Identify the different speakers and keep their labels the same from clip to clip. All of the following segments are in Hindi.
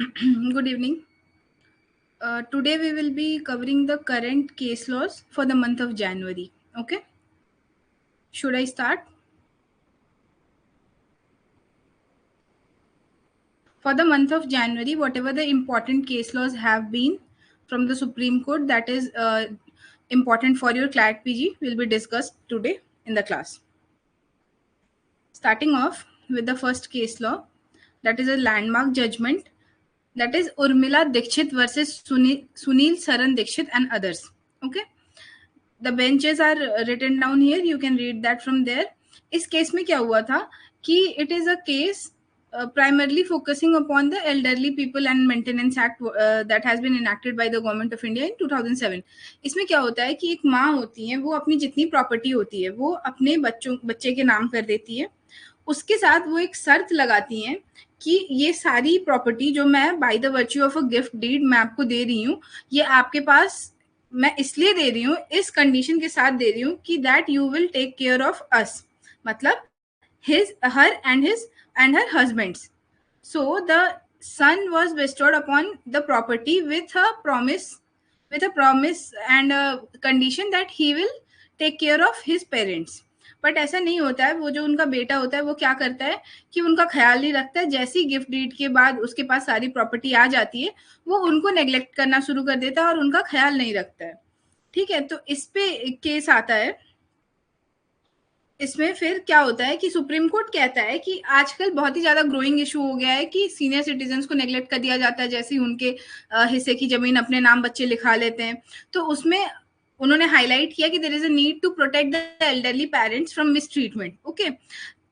Speaker 1: Good evening. Today we will be covering the current case laws for the month of January. Okay. Should I start? For the month of January, whatever the important case laws have been from the Supreme Court that is important for your CLAT PG will be discussed today in the class. Starting off with the first case law, that is a landmark judgment, that is Urmila Dikshit versus Sunil Saran Dikshit and others. Okay. The benches are written down here, you can read that from there. इस केस में क्या हुआ था कि it is a case primarily focusing upon the elderly people and maintenance act that has been enacted by the government of India in 2007. इसमें क्या होता है कि एक माँ होती है, वो अपनी जितनी प्रॉपर्टी होती है वो अपने बच्चे के नाम कर देती है. उसके साथ वो एक शर्त लगाती हैं कि ये सारी प्रॉपर्टी जो मैं by the virtue of a gift deed मैं आपको दे रही हूँ, ये आपके पास मैं इसलिए दे रही हूँ, इस कंडीशन के साथ दे रही हूँ कि that you will take care of us, मतलब his and her husbands. So the son was bestowed upon the property with a promise and a condition that he will take care of his parents. But ऐसा नहीं होता है. वो जो उनका बेटा होता है वो क्या करता है कि उनका ख्याल नहीं रखता है. जैसे ही गिफ्ट डीड के बाद उसके पास सारी प्रॉपर्टी आ जाती है, वो उनको नेग्लेक्ट करना शुरू कर देता है और उनका ख्याल नहीं रखता है. ठीक है, तो इस पे केस आता है. इसमें फिर क्या होता है कि सुप्रीम कोर्ट कहता है कि आजकल बहुत ही ज्यादा ग्रोइंग इशू हो गया है कि सीनियर सिटीजन्स को नेग्लेक्ट कर दिया जाता है, जैसे ही उनके हिस्से की जमीन अपने नाम बच्चे लिखा लेते हैं. तो उसमें उन्होंने हाईलाइट किया कि there is a need to protect the elderly parents from mistreatment. Okay,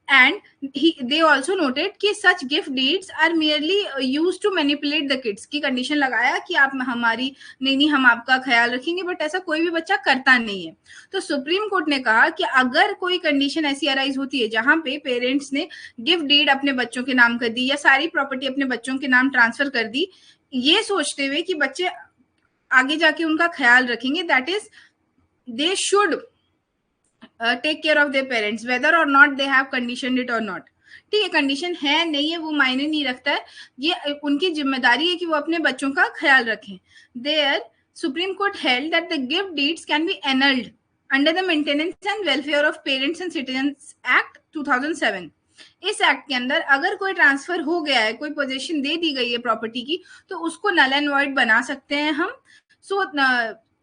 Speaker 1: and they also noted कि such gift deeds are merely used to manipulate the kids. की कंडीशन लगाया कि आप हमारी नहीं हम आपका ख्याल रखेंगे, बट ऐसा कोई भी बच्चा करता नहीं है. तो सुप्रीम कोर्ट ने कहा कि अगर कोई कंडीशन ऐसी अराइज होती है जहां पे पेरेंट्स ने गिफ्ट डीड अपने बच्चों के नाम कर दी या सारी प्रॉपर्टी अपने बच्चों के नाम ट्रांसफर कर दी, ये सोचते हुए कि बच्चे आगे जाके उनका ख्याल रखेंगे, that is they should take care of their parents whether और not they have condition it और नॉट. ठीक है, कंडीशन है नहीं है वो मायने नहीं रखता है, ये उनकी जिम्मेदारी है कि वो अपने बच्चों का ख्याल रखें. There Supreme Court held that the gift deeds can be annulled under the maintenance and welfare of parents and citizens act 2007. इस एक्ट के अंदर अगर कोई ट्रांसफर हो गया है, कोई पोजीशन दे दी गई है प्रॉपर्टी की, तो उसको नल एंड वॉइड बना सकते हैं हम. सो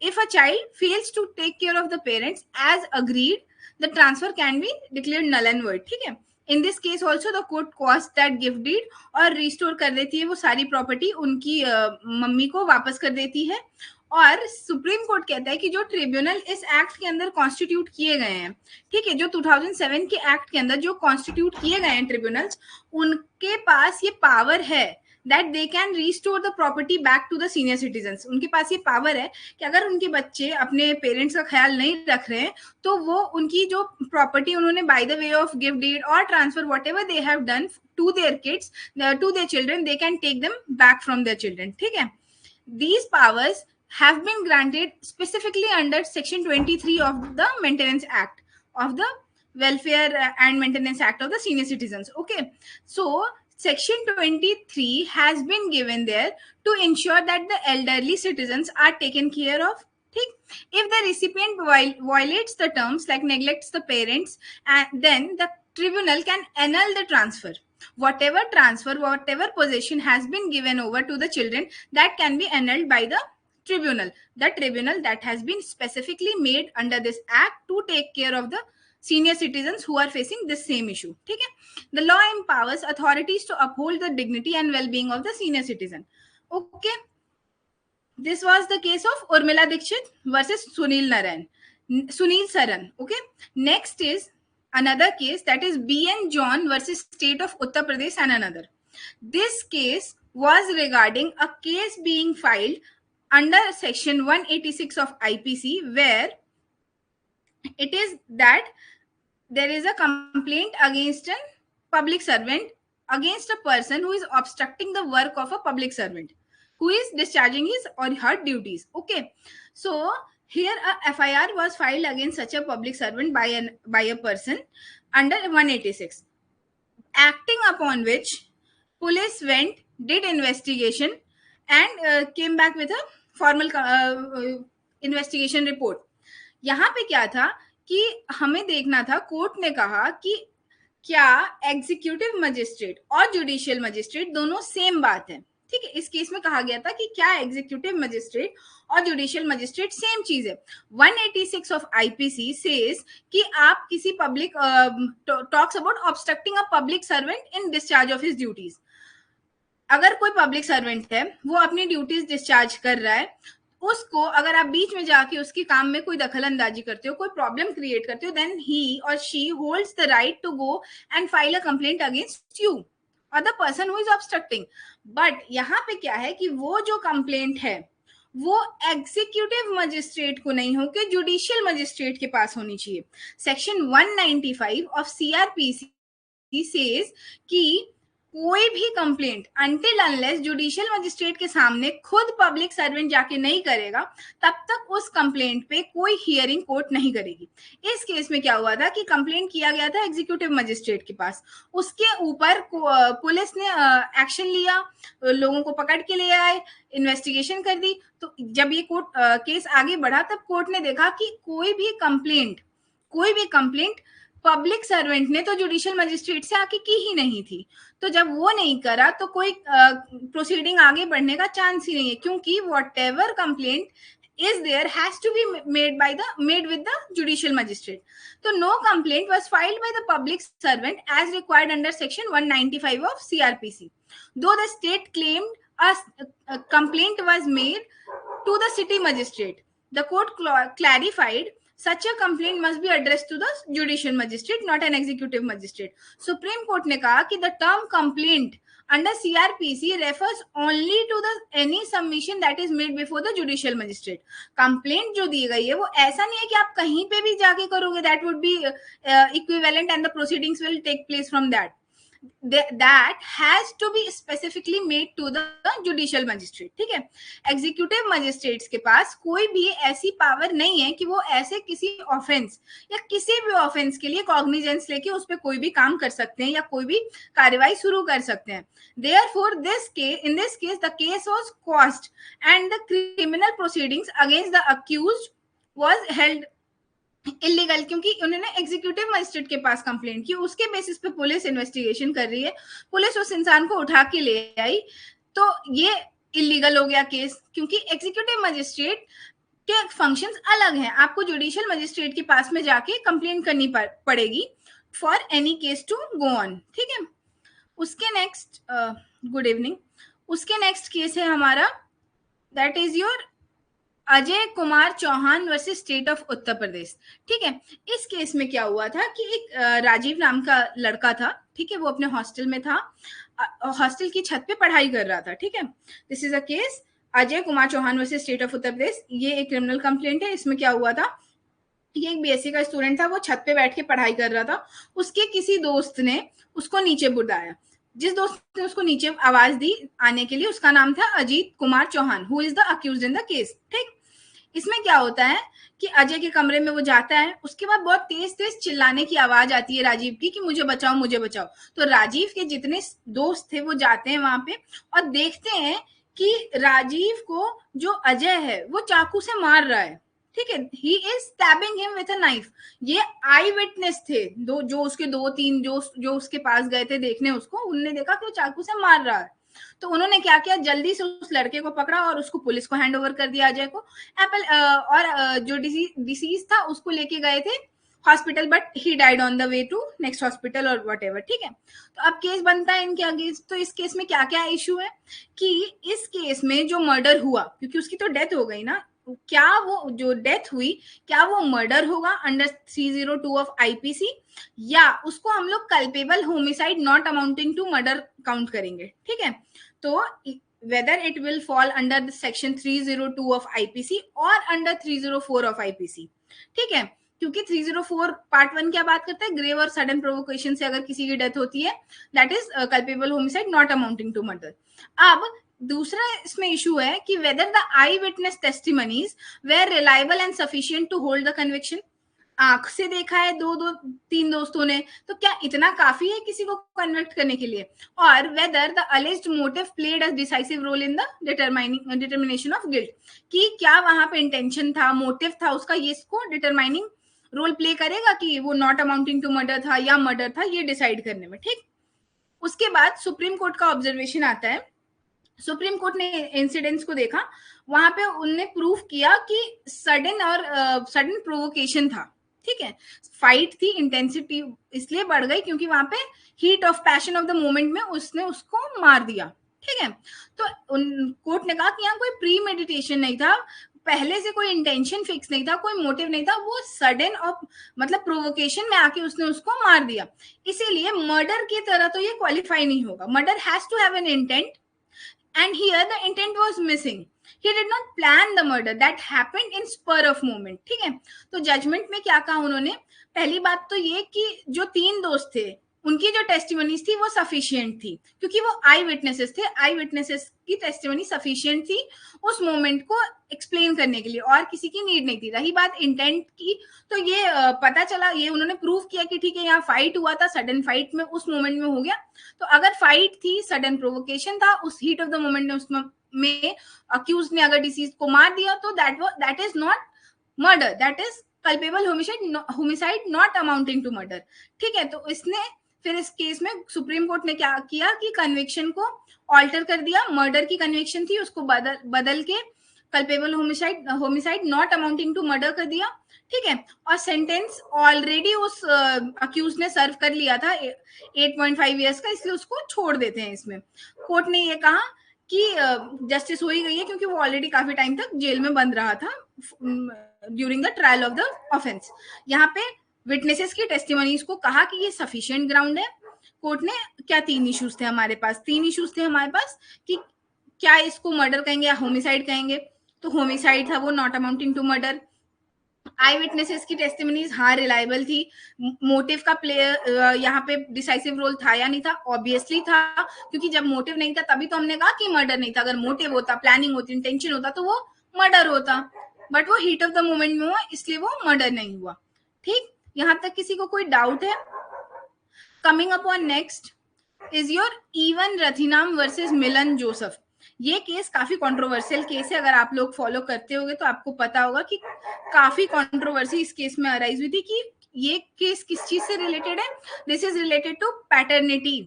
Speaker 1: if a child fails to take care of the parents as agreed, the transfer can be declared null and void. ठीक है, in this case also the court quashed that gift deed और restore कर देती है वो सारी प्रॉपर्टी, उनकी मम्मी को वापस कर देती है. और सुप्रीम कोर्ट कहता है कि जो ट्रिब्यूनल इस एक्ट के अंदर कॉन्स्टिट्यूट किए गए हैं, ठीक है, जो 2007 के एक्ट के अंदर जो कॉन्स्टिट्यूट किए गए हैं ट्रिब्यूनल्स, उनके पास ये पावर है that they can restore the property back to the senior citizens. उनके पास ये पावर है कि अगर उनके बच्चे अपने पेरेंट्स का ख्याल नहीं रख रहे हैं, तो वो उनकी जो प्रॉपर्टी उन्होंने by the way of gift deed और transfer whatever they have done to their kids, to their children, they can take them back from their children. ठीक है, these powers have been granted specifically under section 23 of the maintenance act of the welfare and maintenance act of the senior citizens. Okay, so Section 23 has been given there to ensure that the elderly citizens are taken care of. If the recipient violates the terms like neglects the parents, then the tribunal can annul the transfer. Whatever transfer, whatever possession has been given over to the children, that can be annulled by the tribunal. The tribunal that has been specifically made under this act to take care of the senior citizens who are facing this same issue. ठीक है, the law empowers authorities to uphold the dignity and well-being of the senior citizen. Okay, this was the case of Urmila Dikshit versus Sunil Saran. Okay, next is another case, that is B.N. John versus State of Uttar Pradesh and another. This case was regarding a case being filed under section 186 of IPC, where it is that there is a complaint against a public servant, against a person who is obstructing the work of a public servant who is discharging his or her duties. Okay, so here a FIR was filed against such a public servant by a person under 186, acting upon which police went did investigation and came back with a formal investigation report. यहाँ पे क्या था कि हमें देखना था, कोर्ट ने कहा कि क्या एग्जीक्यूटिव मजिस्ट्रेट और जुडिशियल मजिस्ट्रेट दोनों सेम बात है. ठीक है, इस केस में कहा गया था कि क्या एग्जीक्यूटिव मजिस्ट्रेट और जुडिशियल मजिस्ट्रेट सेम चीज है. 186 ऑफ आईपीसी सेज कि आप किसी public talks about obstructing a public servant in discharge of his duties. अगर कोई पब्लिक सर्वेंट है, वो अपनी ड्यूटीज डिस्चार्ज कर रहा है, उसको अगर आप बीच में जाके उसके काम में कोई दखल अंदाजी करते हो, कोई प्रॉब्लम क्रिएट करते हो, देन ही और she holds the right to go and file a complaint against you और the person who is obstructing. But यहाँ पे क्या है कि वो जो कंप्लेंट है वो एग्जीक्यूटिव मजिस्ट्रेट को नहीं होकर जुडिशियल मजिस्ट्रेट के पास होनी चाहिए. सेक्शन 195 ऑफ सीआरपीसी सेज कि कोई भी complaint until unless judicial magistrate के सामने खुद पब्लिक सर्वेंट जाके नहीं करेगा, तब तक उस कंप्लेंट पे कोई हियरिंग कोर्ट नहीं करेगी. इस केस में क्या हुआ था कि कंप्लेंट किया गया था एग्जीक्यूटिव मजिस्ट्रेट के पास, उसके ऊपर पुलिस ने एक्शन लिया, लोगों को पकड़ के ले आए, इन्वेस्टिगेशन कर दी. तो जब ये कोर्ट केस आगे बढ़ा, तब कोर्ट ने देखा कि कोई भी कंप्लेंट पब्लिक सर्वेंट ने तो जुडिशियल मजिस्ट्रेट से आके की ही नहीं थी. तो जब वो नहीं करा तो कोई प्रोसीडिंग आगे बढ़ने का चांस ही नहीं है, क्योंकि what ever complaint is there has to be made with the judicial magistrate. So no complaint was filed by the public servant as required under section 195 of CRPC. Though the state claimed a complaint was made to the city magistrate, the court clarified such a complaint must be addressed to the judicial magistrate, not an executive magistrate. Supreme Court ने कहा कि the term complaint under CRPC refers only to the any submission that is made before the judicial magistrate. Complaint जो दी गई है वो ऐसा नहीं है कि आप कहीं पे भी जाके करोगे, that would be equivalent and the proceedings will take place from that. That has to be specifically made to the judicial magistrate. ठीक है, एग्जीक्यूटिव मजिस्ट्रेट्स के पास कोई भी ऐसी पावर नहीं है कि वो ऐसे किसी ऑफेंस या किसी भी ऑफेंस के लिए कॉग्निजेंस लेके उस पर कोई भी काम कर सकते हैं या कोई भी कार्रवाई शुरू कर सकते हैं. Therefore, in this case, the case was quashed and the criminal proceedings against the accused was held illegal, क्योंकि उन्होंने एग्जीक्यूटिव मजिस्ट्रेट के पास कंप्लेंट की, उसके बेसिस पे पुलिस इन्वेस्टिगेशन कर रही है, पुलिस उस इंसान को उठा के ले आई, तो ये इलीगल हो गया केस. क्योंकि एग्जीक्यूटिव मजिस्ट्रेट के फंक्शंस अलग हैं, आपको जुडिशियल मजिस्ट्रेट के पास में जाके कंप्लेंट करनी पड़ेगी for any case to go on. ठीक है, उसके नेक्स्ट गुड इवनिंग, उसके नेक्स्ट केस है हमारा, that is your Ajay Kumar Chauhan versus state of Uttar Pradesh. ठीक है, इस केस में क्या हुआ था कि एक राजीव नाम का लड़का था. ठीक है, वो अपने हॉस्टल में था, हॉस्टल की छत पे पढ़ाई कर रहा था. ठीक है, this is a case Ajay Kumar Chauhan versus state of Uttar Pradesh. ये एक क्रिमिनल कंप्लेंट है. इसमें क्या हुआ था, ये एक बीएससी का स्टूडेंट था, वो छत पे बैठ के पढ़ाई कर रहा था, उसके किसी दोस्त ने उसको नीचे बुलाया. जिस दोस्त ने उसको नीचे आवाज दी आने के लिए, उसका नाम था Ajit Kumar Chauhan, who is the accused in the case. ठीक, इसमें क्या होता है कि अजय के कमरे में वो जाता है, उसके बाद बहुत तेज तेज चिल्लाने की आवाज आती है राजीव की कि मुझे बचाओ मुझे बचाओ. तो राजीव के जितने दोस्त थे वो जाते हैं वहां पे और देखते हैं कि राजीव को जो अजय है वो चाकू से मार रहा है. ठीक है, he is stabbing him with a knife. ये आई विटनेस थे, जो उसके 2-3 जो उसके पास गए थे देखने उसको, उनने देखा कि वो चाकू से मार रहा है. तो उन्होंने क्या किया, जल्दी से उस लड़के को पकड़ा और उसको पुलिस को हैंड ओवर कर दिया अजय को. और जो डिसीज था उसको लेके गए थे hospital, but he died on the way to next hospital और वट एवर. ठीक है, तो अब केस बनता है इनके अगेंस्ट. तो इस केस में क्या क्या इशू है कि इस केस में जो मर्डर हुआ, क्योंकि उसकी तो डेथ हो गई ना, क्या वो जो डेथ हुई क्या वो मर्डर होगा अंडर 302 ऑफ आईपीसी, या उसको हम लोग culpable homicide not amounting to murder count करेंगे. ठीक है, तो whether it will fall under the section 302 of IPC और अंडर 304 ऑफ आईपीसी. ठीक है, क्योंकि 304 पार्ट 1 क्या बात करता है, ग्रेव और सडन प्रोवोकेशन से अगर किसी की डेथ होती है, that is culpable homicide not amounting to murder. अब दूसरा इसमें इशू है कि whether the eye witness testimonies were reliable and sufficient to hold the conviction. आंख से देखा है दो दो तीन दोस्तों ने, तो क्या इतना काफी है किसी को कन्वर्ट करने के लिए? और whether the alleged motive played a decisive role in the determination of guilt, कि क्या वहां पे इंटेंशन था, मोटिव था उसका, ये इसको डिटरमाइनिंग रोल प्ले करेगा कि वो नॉट अमाउंटिंग टू मर्डर था या मर्डर था, ये डिसाइड करने में। ठीक, उसके बाद सुप्रीम कोर्ट का ऑब्जर्वेशन आता है। सुप्रीम कोर्ट ने इंसिडेंट्स को देखा, वहां पे उनने प्रूफ किया कि सडन प्रोवोकेशन था। ठीक है, फाइट थी, इंटेंसिटी इसलिए बढ़ गई क्योंकि वहां पे heat of passion of the moment में उसने उसको मार दिया। ठीक है, तो कोर्ट ने कहा कि यहाँ कोई प्री मेडिटेशन नहीं था, पहले से कोई इंटेंशन फिक्स नहीं था, कोई मोटिव नहीं था, वो सडन और मतलब प्रोवोकेशन में आके उसने उसको मार दिया। इसीलिए मर्डर की तरह तो ये क्वालिफाई नहीं होगा। Murder has to have an intent, and here the intent was missing. He did not plan the murder, that happened in spur of moment. ठीक है, तो जजमेंट में क्या कहा उन्होंने? पहली बात तो ये कि जो तीन दोस्त थे उनकी जो टेस्टिमनीज थी वो सफिशिएंट थी, क्योंकि वो आई विटनेसेस थे। आई विटनेसेस की टेस्टिमनी सफिशिएंट थी उस मोमेंट को एक्सप्लेन करने के लिए, और किसी की नीड नहीं थी। रही बात इंटेंट की, तो ये पता चला, ये उन्होंने प्रूव किया कि ठीक है यहाँ फाइट हुआ था, सडन फाइट में उस मोमेंट में हो गया। तो अगर फाइट थी, सडन प्रोवोकेशन था, उस हीट ऑफ द मोमेंट में उसमें अक्यूज ने अगर डिसीज को मार दिया, तो that is not murder, that is culpable homicide not amounting to murder. ठीक है, तो इसने फिर इस केस में सुप्रीम कोर्ट ने क्या किया कि कन्विक्शन को ऑल्टर कर दिया। मर्डर की कन्विक्शन थी उसको बदल के culpable homicide not amounting to murder कर दिया। ठीक है, और सेंटेंस ऑलरेडी उस अक्यूज ने सर्व कर लिया था 8.5 इयर्स का, इसलिए उसको छोड़ देते हैं। इसमें कोर्ट ने ये कहा कि जस्टिस हो ही गई है, क्योंकि वो ऑलरेडी काफी टाइम तक जेल में बंद रहा था during the trial of the offence. यहाँ पे विटनेसेस की टेस्टिमनीज को कहा कि ये सफिशिएंट ग्राउंड है। कोर्ट ने क्या तीन इश्यूज थे हमारे पास, कि क्या इसको मर्डर कहेंगे या होमिसाइड कहेंगे। तो होमिसाइड था वो, not amounting to murder. Eye witnesses की टेस्टिमनीज हाँ रिलायबल थी। मोटिव का प्लेयर यहाँ पे डिसाइसिव रोल था या नहीं था? ऑब्वियसली था, क्योंकि जब मोटिव नहीं था तभी तो हमने कहा कि मर्डर नहीं था। अगर मोटिव होता, प्लानिंग होती, इंटेंशन होता, तो वो मर्डर होता, बट वो हीट ऑफ द मोमेंट में हुआ, इसलिए वो मर्डर नहीं हुआ। ठीक, यहाँ तक किसी को कोई डाउट है? Coming upon next is your इवन रथिनाम वर्सेस मिलन जोसेफ। ये केस काफी कंट्रोवर्शियल केस है, अगर आप लोग फॉलो करते होंगे तो आपको पता होगा कि काफी कंट्रोवर्सी इस केस में अराइज हुई थी कि ये केस किस चीज से रिलेटेड है। This is related to paternity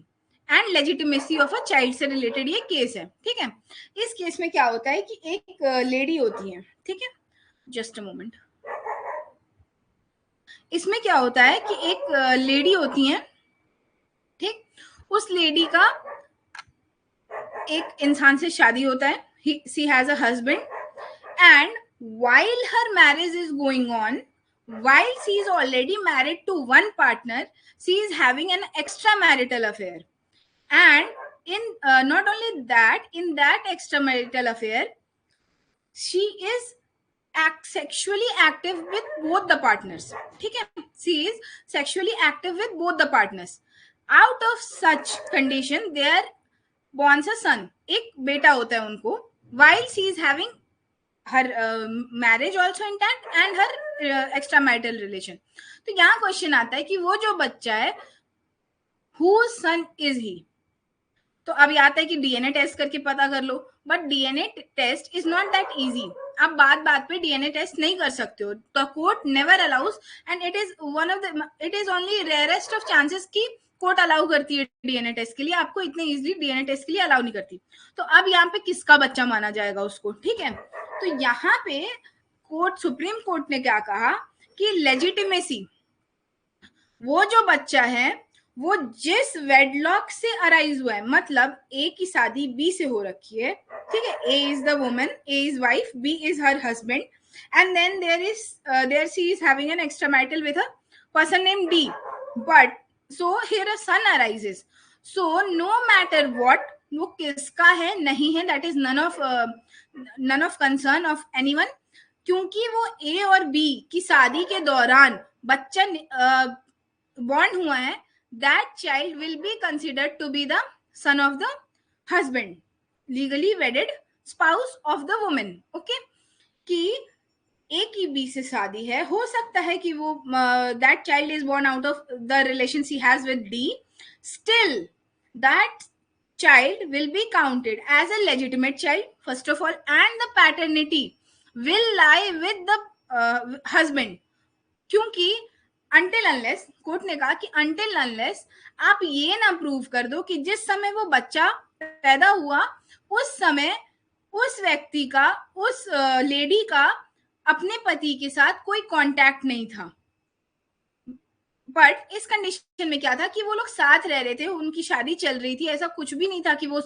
Speaker 1: and legitimacy of a child से रिलेटेड ये केस है। ठीक है, इस केस में क्या होता है कि एक लेडी होती है। ठीक है, जस्ट अ मोमेंट। इसमें क्या होता है कि एक लेडी होती है। ठीक, उस लेडी का एक इंसान से शादी होता है, she has a husband, and while her marriage is going on, while she is already married to one partner, she is having an extramarital affair. And in not only that, in that extramarital affair, she is sexually active with both the partners. ठीक है, she is sexually active with both the partners. Out of such condition, there born a son, एक बेटा होता है उनको, while she is having her marriage also intact and her extramarital relation. तो यहाँ क्वेश्चन आता है कि वो जो बच्चा है, whose son is he? तो अब आता है कि डीएनए टेस्ट करके पता कर लो, but DNA test is not that easy. आप बात बात पे डीएनए टेस्ट नहीं कर सकते हो, the court never allows, and it is only rarest of chances की कोर्ट अलाउ करती है डीएनए टेस्ट के लिए, आपको इतने इजीली डीएनए टेस्ट के लिए अलाउ नहीं करती। तो अब यहाँ पे किसका बच्चा माना जाएगा उसको? ठीक है, तो यहाँ पे सुप्रीम कोर्ट ने क्या कहा कि लेजिटिमेसी, वो जो बच्चा है वो जिस वेडलॉक से अराइज हुआ है, मतलब ए की शादी बी से हो रखी है। ठीक है, A is the woman, A is wife, B is her husband, and then there she is having an extramarital with a person name D, but so here a son arises. So no matter what, वो किसका है नहीं है, that is none of concern of anyone, क्योंकि वो ए और बी की शादी के दौरान बच्चा बॉन्ड हुआ है, that child will be considered to be the son of the husband, legally wedded spouse of the woman. Okay, कि ए की बी से शादी है, हो सकता है कि वो that child is born out of the relation she has with the, still that child will be counted as a legitimate child first of all, and the paternity will lie with the husband. क्योंकि until unless, कोर्ट ने कहा कि until unless आप ये ना प्रूव कर दो कि जिस समय वो बच्चा पैदा हुआ उस समय उस व्यक्ति का, उस लेडी का अपने पति के साथ कोई कांटेक्ट नहीं था। बट इस कंडीशन में क्या था कि वो लोग साथ रह रहे थे, उनकी शादी चल रही थी, ऐसा कुछ भी नहीं था कि वो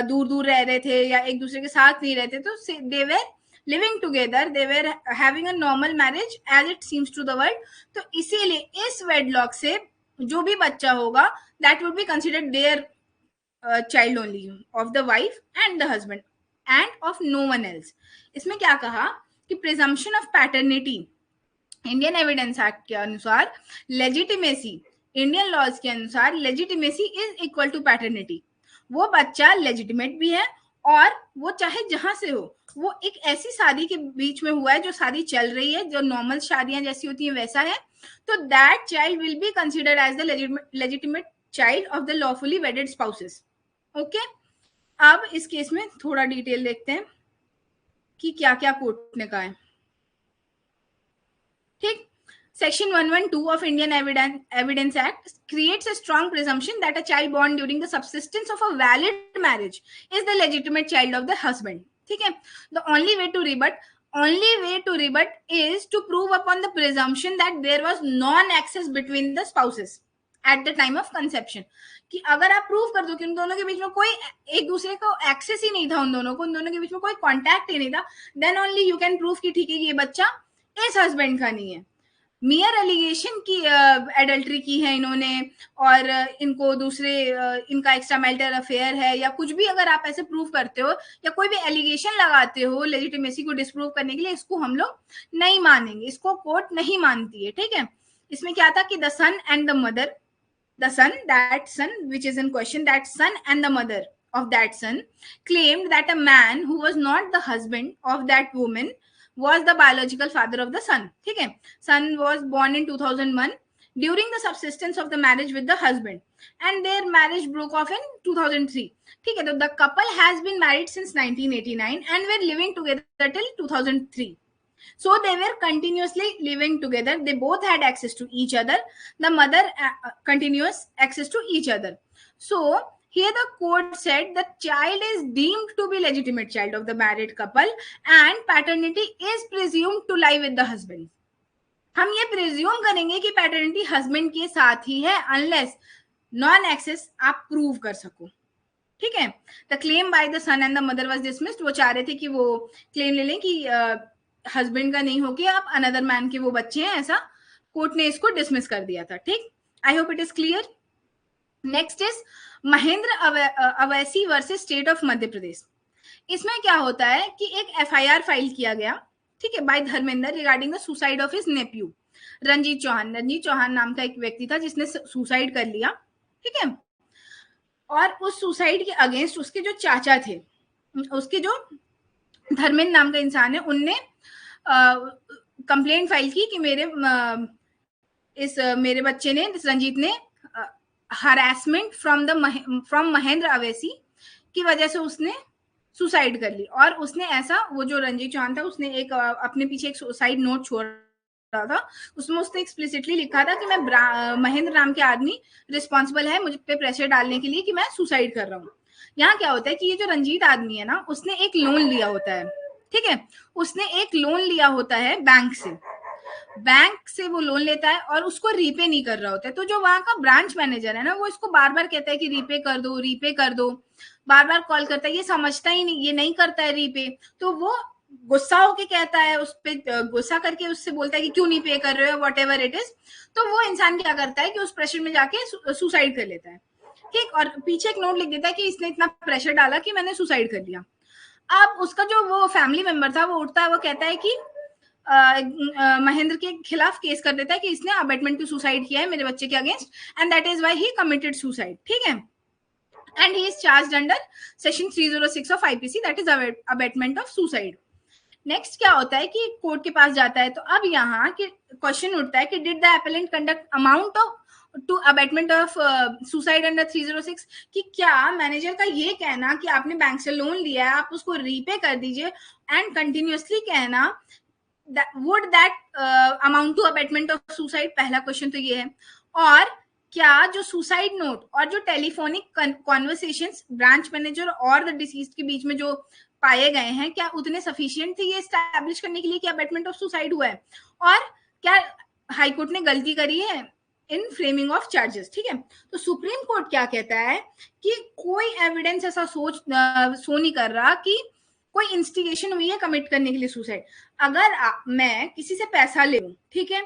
Speaker 1: दूर दूर रह रहे थे या एक दूसरे के साथ नहीं रहते, तो they were living together, they were having a normal marriage as it seems to the world. तो इसीलिए इस वेडलॉक से जो भी बच्चा होगा that would be considered their child only of the wife and the husband and of no one else. इसमें क्या कहा कि presumption of paternity Indian evidence act के अनुसार लेजिटिमेसी, इंडियन लॉज के अनुसार legitimacy is equal to paternity. वो बच्चा लेजिटिमेट भी है और वो चाहे जहां से हो, वो एक ऐसी शादी के बीच में हुआ है जो शादी चल रही है, जो नॉर्मल शादियां जैसी होती हैं वैसा है, तो that child will be considered as the legitimate child of the lawfully wedded spouses. Okay, अब इस केस में थोड़ा डिटेल देखते हैं कि क्या क्या कोर्ट ने कहा है। ठीक, Section 112 of Indian Evidence Act creates a strong presumption that a child born during the subsistence of a valid marriage is the legitimate child of the husband. ठीक है, the only way to rebut is to prove upon the presumption that there was non-access between the spouses at the time of conception. कि अगर आप प्रूव कर दो कि उन दोनों के बीच में कोई एक दूसरे को एक्सेस ही नहीं था, उन दोनों के बीच में कोई कॉन्टैक्ट ही नहीं था, then only you can prove कि ठीक है ये बच्चा इस हस्बैंड का नहीं है। मियर एलिगेशन की एडल्ट्री की है इन्होंने और इनको दूसरे इनका एक्स्ट्रा मैरिटल अफेयर है या कुछ भी, अगर आप ऐसे प्रूव करते हो या कोई भी एलिगेशन लगाते हो लेजिटिमेसी को डिस्प्रूव करने के लिए, इसको हम लोग नहीं मानेंगे, इसको कोर्ट नहीं मानती है। ठीक है, इसमें क्या था कि the son and the mother, the son which is in question, that son and the mother of that son claimed that a man who was not the husband of that woman was the biological father of the son. ठीक है, son was born in 2001 during the subsistence of the marriage with the husband and their marriage broke off in 2003. ठीक है, तो the couple has been married since 1989 and were living together till 2003. So they were continuously living together. They both had access to each other. The mother continuous access to each other. So here the court said the child is deemed to be legitimate child of the married couple and paternity is presumed to lie with the husband. हम ये प्रिज्यूम करेंगे कि पैटर्निटी हस्बैंड के साथ ही है अनलेस नॉन एक्सेस आप प्रूव कर सको। ठीक है, the claim by the son and the mother was dismissed. वो चाह रहे थे कि वो क्लेम ले लें कि हस्बैंड का नहीं होके आप अनदर मैन के वो बच्चे हैं, ऐसा कोर्ट ने इसको डिसमिस कर दिया था। ठीक, I hope it is clear. Next is Mahendra Owaisi versus state of Madhya Pradesh. इसमें क्या होता है कि एक एफआईआर फाइल किया गया, ठीक है, by Dharmendra regarding the suicide of his nephew Ranjit Chauhan. Ranjit Chauhan नाम का एक व्यक्ति था जिसने सुसाइड कर लिया। ठीक है, और उस सुसाइड के अगेंस्ट उसके जो चाचा थे, उसके जो धर्मेंद्र नाम का इंसान है, उनने कंप्लेंट फाइल की कि मेरे बच्चे ने, रंजीत ने हरासमेंट फ्रॉम महेंद्र अवैसी की वजह से उसने सुसाइड कर ली। और उसने ऐसा, वो जो रंजीत चौहान था उसने एक अपने पीछे एक सुसाइड नोट छोड़ रहा था, उसमें उसने एक्सप्लिसिटली लिखा था कि मैं महेंद्र नाम के आदमी रिस्पॉन्सिबल है मुझ पे प्रेशर डालने के लिए कि मैं सुसाइड कर रहा हूँ। यहाँ क्या होता है कि ये जो रंजीत आदमी है ना, उसने एक लोन लिया होता है। ठीक है, उसने एक लोन लिया होता है बैंक से वो लोन लेता है और उसको रीपे नहीं कर रहा होता है। तो जो वहां का ब्रांच मैनेजर है ना, वो इसको बार बार कहता है कि रीपे कर दो, बार बार कॉल करता है, ये समझता ही नहीं, ये नहीं करता है रीपे। तो वो गुस्सा होके कहता है, उस पर गुस्सा करके उससे बोलता है कि क्यों नहीं पे कर रहे हो, वॉट एवर इट इज। तो वो इंसान क्या करता है कि उस प्रेशर में जाके सुसाइड कर लेता है। ठीक, और पीछे एक नोट लिख देता है कि इसने इतना प्रेशर डाला कि मैंने सुसाइड कर लिया। अब उसका जो वो फैमिली मेंबर था वो उठता है, वो कहता है कि महेंद्र के खिलाफ केस कर देता है कि इसने अबेटमेंट टू सुसाइड किया है मेरे बच्चे के against and that is why he committed suicide. ठीक है, and he is charged under section 306 of IPC, that is abetment of suicide. Next क्या होता है कि कोर्ट के पास जाता है, तो अब यहाँ के क्वेश्चन उठता है कि did the appellant conduct amount of to abetment of suicide under 306, कि क्या मैनेजर का ये कहना कि आपने बैंक से लोन लिया है आप उसको रीपे कर दीजिए एंड कंटिन्यूअसली कहना would that amount to abetment of suicide, पहला क्वेश्चन तो ये है। और क्या जो सुसाइड नोट और जो टेलीफोनिक कॉन्वर्सेशंस ब्रांच मैनेजर और द डिसीज्ड के बीच में जो पाए गए हैं, क्या उतने सफिशिएंट थे ये एस्टैब्लिश करने के लिए कि अबेटमेंट ऑफ सुसाइड हुआ है, और क्या हाईकोर्ट ने गलती करी है इन फ्रेमिंग ऑफ चार्जेस। ठीक है, तो सुप्रीम कोर्ट क्या कहता है कि कोई एविडेंस ऐसा शो नहीं कर रहा कि कोई इंस्टिगेशन हुई है कमिट करने के लिए सुसाइड। अगर मैं किसी से पैसा ले लूं, ठीक है,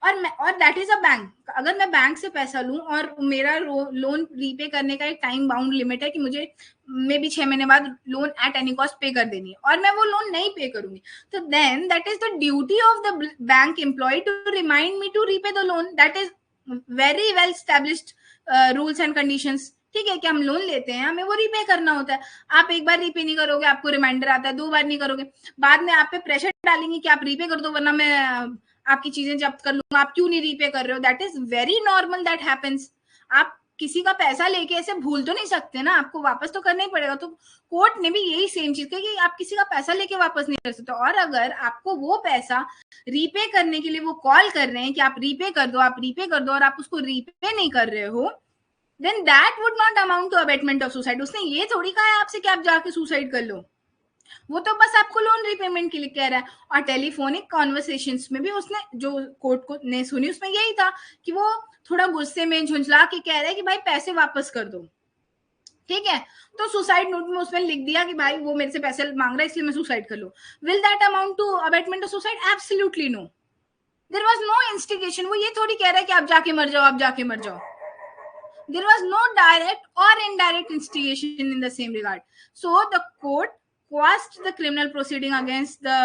Speaker 1: और दैट इज अ बैंक, अगर मैं बैंक से पैसा लूं और मेरा लोन रीपे करने का एक टाइम बाउंड लिमिट है कि मुझे मे बी 6 महीने बाद लोन एट एनी कॉस्ट पे कर देनी है, और मैं वो लोन नहीं पे करूंगी, तो then that is the duty of the bank employee to remind me to repay the loan. That is very well established rules and conditions. ठीक है, कि हम लोन लेते हैं हमें वो रीपे करना होता है, आप एक बार रीपे नहीं करोगे आपको रिमाइंडर आता है, 2 बार नहीं करोगे बाद में आप पे प्रेशर डालेंगे कि आप रीपे कर दो वरना मैं आपकी चीजें जब्त कर लूंगा, आप क्यों नहीं रीपे कर रहे हो। That is very normal, that happens. आप किसी का पैसा लेके ऐसे भूल तो नहीं सकते ना, आपको वापस तो करना ही पड़ेगा। तो कोर्ट ने भी यही सेम चीज कही कि आप किसी का पैसा लेके वापस नहीं कर सकते, और अगर आपको वो पैसा रीपे करने के लिए वो कॉल कर रहे हैं कि आप रीपे कर दो, आप रीपे कर दो, और आप उसको रीपे नहीं कर रहे हो, then that would not amount to abetment of suicide. उसने ये थोड़ी कहा है आपसे कि आप जाके सुसाइड कर लो, वो तो बस आपको लोन रीपेमेंट के लिए कह रहा है। और टेलीफोनिक कॉन्वर्सेशंस में भी उसने जो कोर्ट को ने सुनी उसमें यही था कि वो थोड़ा गुस्से में झुंझला के कह रहा है कि भाई पैसे वापस कर दो। ठीक है, तो सुसाइड नोट में उसने लिख दिया कि भाई वो मेरे से पैसे मांग रहा है इसलिए मैं सुसाइड कर लूं। Will that amount to abetment of suicide? Absolutely no. There was no instigation. वो ये थोड़ी कह रहा है कि आप जाके मर जाओ, आप जाके मर जाओ। There was no direct or indirect instigation in the same regard. So the court quashed the criminal proceeding against the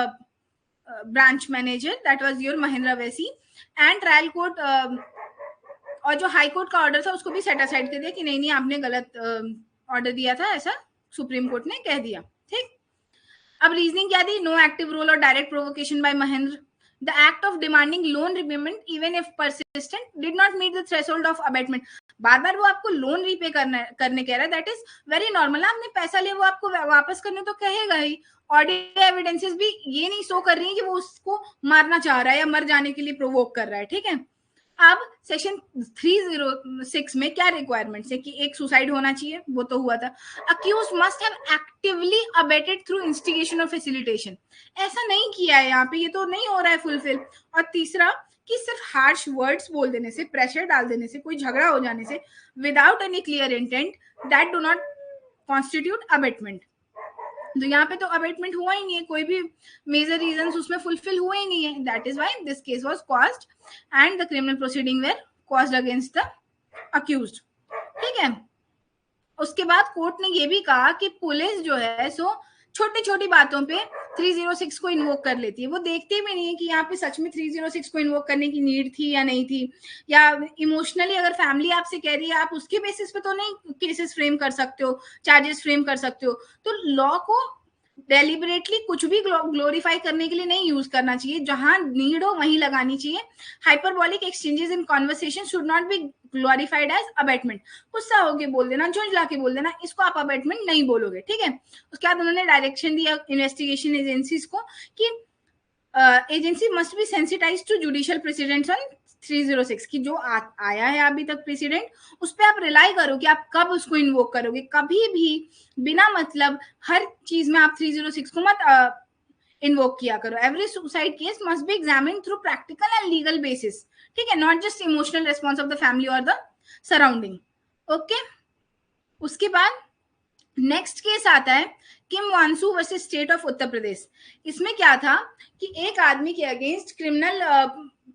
Speaker 1: branch manager, that was your Mahendra Vesi, and trial court और जो हाई कोर्ट का ऑर्डर था उसको भी सेट असाइड कर दिया कि नहीं नहीं आपने गलत ऑर्डर दिया था, ऐसा सुप्रीम कोर्ट ने कह दिया। ठीक, अब रीजनिंग क्या दी? नो एक्टिव रोल और direct provocation by Mahendra. The act of demanding loan repayment, even if persistent, did not meet the threshold of abatement. बार बार वो आपको लोन रीपे करने कह रहा है, दैट इज वेरी नॉर्मल। आपने पैसा लिया वो आपको वापस करने तो कहेगा ही। ऑडियो एविडेंसेस भी ये नहीं शो कर रही है कि वो उसको मारना चाह रहा है या मर जाने के लिए प्रोवोक कर रहा है। ठीक है, अब सेक्शन 306 में क्या रिक्वायरमेंट्स है कि एक सुसाइड होना चाहिए, वो तो हुआ था। Accused must have actively abetted through instigation और फैसिलिटेशन, ऐसा नहीं किया है यहाँ पे, ये तो नहीं हो रहा है फुलफिल। और तीसरा कि सिर्फ हार्श वर्ड्स बोल देने से, प्रेशर डाल देने से, कोई झगड़ा हो जाने से, without any clear intent, that do not constitute abetment. तो यहाँ पे तो अबेटमेंट हुआ ही नहीं है, कोई भी मेजर रीजंस उसमें फुलफिल हुए ही नहीं है। That is why this case was quashed and the criminal proceeding were quashed against the accused. ठीक है, उसके बाद कोर्ट ने ये भी कहा कि पुलिस जो है सो छोटी छोटी बातों पे 306 को इन्वोक कर लेती है, वो देखते भी नहीं है कि यहाँ पे सच में 306 को इन्वोक करने की नीड थी या नहीं थी, या इमोशनली अगर फैमिली आपसे कह रही है आप उसके बेसिस पे तो नहीं केसेस फ्रेम कर सकते हो, चार्जेस फ्रेम कर सकते हो। तो लॉ को डेलिबरेटली कुछ भी ग्लोरीफाई करने के लिए नहीं यूज करना चाहिए, जहां नीड हो वहीं लगानी चाहिए। Hyperbolic exchanges in conversation should not be glorified as abetment. गुस्सा होके बोल देना, झुंझला के बोल देना, इसको आप अबेटमेंट नहीं बोलोगे। ठीक है, उसके बाद उन्होंने डायरेक्शन दिया इन्वेस्टिगेशन एजेंसीज को कि agency must be sensitize to judicial precedents on 306 की जो आया है अभी तक प्रेसिडेंट, उस पर आप रिलाई करो कि आप कब उसको इन्वोक करोगे। कभी भी बिना मतलब हर चीज में आप 306 को मत इन्वोक किया करो। Every suicide case must be examined through practical and legal basis. ठीक है, not just emotional response of the family और द सराउंडिंग। ओके, उसके बाद नेक्स्ट केस आता है किम वानसू वर्सेस स्टेट ऑफ उत्तर प्रदेश। इसमें क्या था कि एक आदमी के अगेंस्ट क्रिमिनल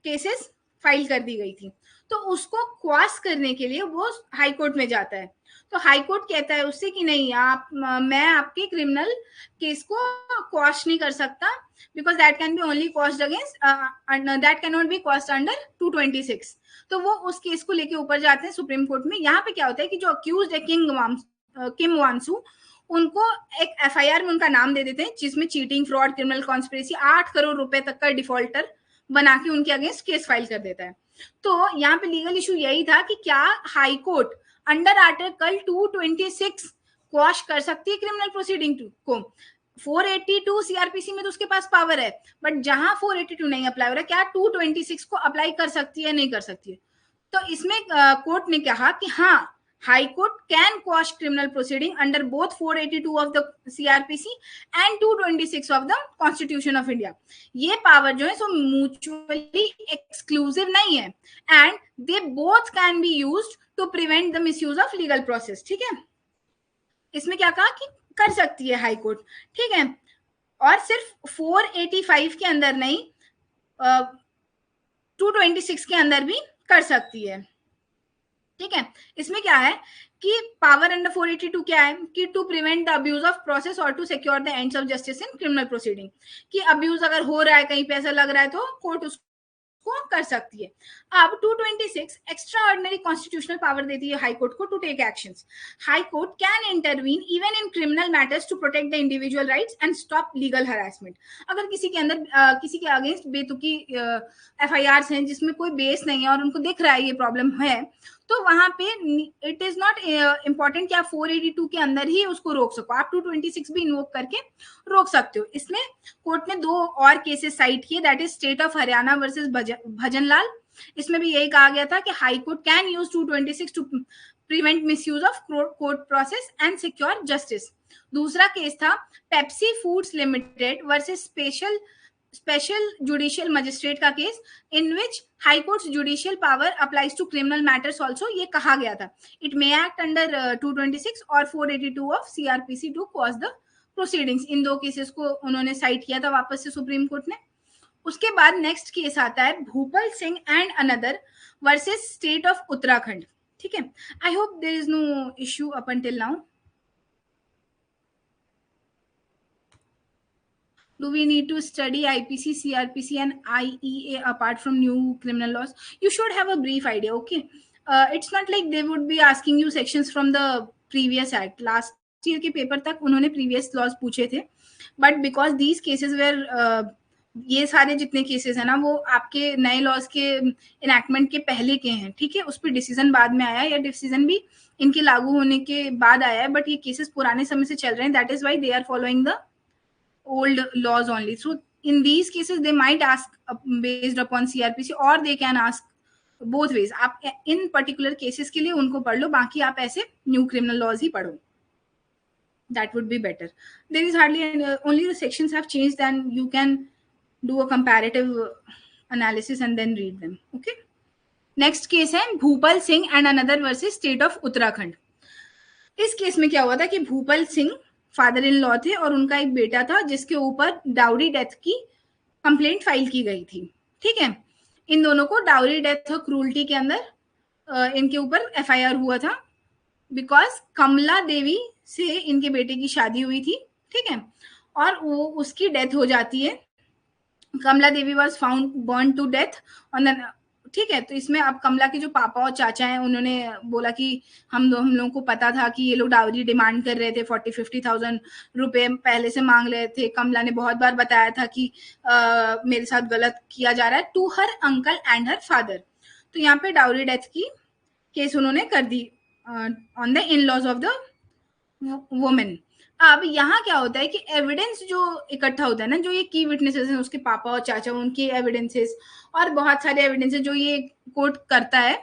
Speaker 1: केसेस फाइल कर दी गई थी, तो उसको क्वाश करने के लिए वो हाई कोर्ट में जाता है। तो हाई कोर्ट कहता है उससे कि नहीं आप मैं आपके क्रिमिनल केस को क्वाश नहीं कर सकता, because that can be only quashed against that can not be quashed under 226। तो वो उस केस को लेके ऊपर जाते हैं सुप्रीम कोर्ट में। यहाँ पे क्या होता है कि जो अक्यूज है किम वानसू, उनको एक एफआईआर में उनका नाम दे देते हैं जिसमें cheating, fraud, criminal conspiracy 8 crore रुपए तक का डिफॉल्टर बना के उनके अगेंस्ट केस फाइल कर देता है। तो यहाँ पे लीगल इशू यही था कि क्या high court under article 226 quash कर सकती है क्रिमिनल प्रोसीडिंग को। 482 सीआरपीसी में तो उसके पास पावर है, बट जहां 482 नहीं अप्लाई हो रहा है, क्या 226 को अप्लाई कर सकती है, नहीं कर सकती है। तो इसमें कोर्ट ने कहा कि हाँ, high court can quash criminal proceeding under both 482 of the CrPC and 226 of the Constitution of India. ये पावर जो है सो म्यूचुअली एक्सक्लूसिव नहीं है and they both can be used to prevent the misuse of legal process. ठीक है, इसमें क्या कहा कि कर सकती है हाई कोर्ट, ठीक है, और सिर्फ 485 के अंदर नहीं, 226 के अंदर भी कर सकती है। ठीक है, इसमें क्या है कि पावर अंडर 482 क्या है कि to prevent the abuse of process और to secure the ends of justice in criminal proceeding, कि अब्यूज अगर हो रहा है, कहीं पे ऐसा लग रहा है, तो कोर्ट उसको कर सकती है। अब 226 एक्स्ट्रा ऑर्डिनरी कॉन्स्टिट्यूशनल पावर देती है हाई कोर्ट को to take actions. High court can intervene even in criminal matters to protect the individual rights and stop legal harassment. अगर किसी के अंदर किसी के अगेंस्ट बेतुकी एफआईआर हैं जिसमें कोई बेस नहीं है और उनको दिख रहा है ये प्रॉब्लम है, तो वहां पे इट इज नॉट इम्पोर्टेंट कि आप 482 के अंदर ही उसको रोक सको, आप 226 भी इन्वोक करके रोक सकते हो। इसमें कोर्ट ने 2 और केसेस साइट किए, that is state of Haryana versus Bhajanlal. इसमें भी यही कहा गया था कि high court can use 226 to prevent misuse of court process and secure justice. दूसरा केस था Pepsi foods limited versus special judicial magistrate का case, in which high courts judicial power applies to criminal matters also. ये कहा गया था इट मे एक्ट अंडर 226 और 482 of CrPC to quash the proceedings. इन 2 केसेस को उन्होंने साइट किया था वापस से सुप्रीम कोर्ट ने। उसके बाद नेक्स्ट केस आता है Bhupal Singh and another versus state of Uttarakhand. ठीक है, I hope there is no issue up until now. Do we need to study IPC, CRPC and IEA apart from new criminal laws? You should have a brief idea, okay? It's not like they would be asking you sections from the previous act. Last year के पेपर तक उन्होंने previous laws पूछे थे, but because these cases were ये सारे जितने केसेस है ना वो आपके नए लॉज के इनैक्टमेंट के पहले के हैं। ठीक है, उस पर डिसीजन बाद में आया या डिसीजन भी इनके लागू होने के बाद आया है, बट ये केसेस पुराने समय से चल रहे हैं, that is why they are following the old laws only. So in these cases they might ask based upon CRPC or they can ask both ways. आप इन particular cases के लिए उनको पढ़ लो, बाकी आप ऐसे new criminal laws ही पढ़ो, that would be better. There is hardly only the sections have changed and you can do a comparative analysis and then read them. Okay, next case है Bhupal Singh and another versus state of Uttarakhand. इस केस में क्या हुआ था कि भूपल सिंह फादर इन लॉ थे और उनका एक बेटा था जिसके ऊपर डाउरी डेथ की कंप्लेंट फाइल की गई थी। ठीक है, इन दोनों को डाउरी डेथ और क्रूरल्टी के अंदर इनके ऊपर एफआईआर हुआ था बिकॉज कमला देवी से इनके बेटे की शादी हुई थी। ठीक है, और वो उसकी डेथ हो जाती है। Kamla Devi was found burn to death on the. ठीक है, तो इसमें अब कमला के जो पापा और चाचा हैं उन्होंने बोला कि हम लोगों को पता था कि ये लोग डाउरी डिमांड कर रहे थे, 40-50,000 रुपए पहले से मांग रहे थे। कमला ने बहुत बार बताया था कि मेरे साथ गलत किया जा रहा है to her uncle and her father. तो यहाँ पे डाउरी डेथ की केस उन्होंने कर दी on the in laws of the women. अब यहाँ क्या होता है कि एविडेंस जो इकट्ठा होता है ना, जो ये की विटनेसेस हैं उसके पापा और चाचा, उनके एविडेंसेस और बहुत सारे एविडेंसेस जो ये कोर्ट करता है,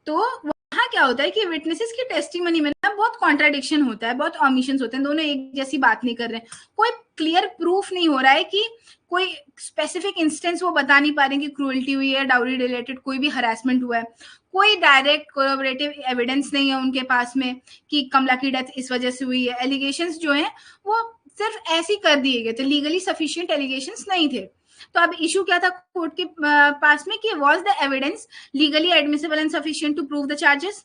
Speaker 1: तो वहाँ क्या होता है कि विटनेसेस की टेस्टिमनी में ना बहुत कॉन्ट्राडिक्शन होता है, बहुत ऑमिशंस होते हैं, दोनों एक जैसी बात नहीं कर रहे हैं, कोई क्लियर प्रूफ नहीं हो रहा है कि कोई स्पेसिफिक इंस्टेंस वो बता नहीं पा रहे हैं कि क्रूअल्टी हुई है, डाउरी रिलेटेड कोई भी हरासमेंट हुआ है, कोई डायरेक्ट कोलैबोरेटिव एविडेंस नहीं है उनके पास में कि कमला की डेथ इस वजह से हुई है। एलिगेशंस जो हैं वो सिर्फ ऐसे कर दिए गए थे, लीगली सफिशिएंट एलिगेशंस नहीं थे। तो अब इशू क्या था कोर्ट के पास में कि was the evidence legally admissible and sufficient to prove the charges.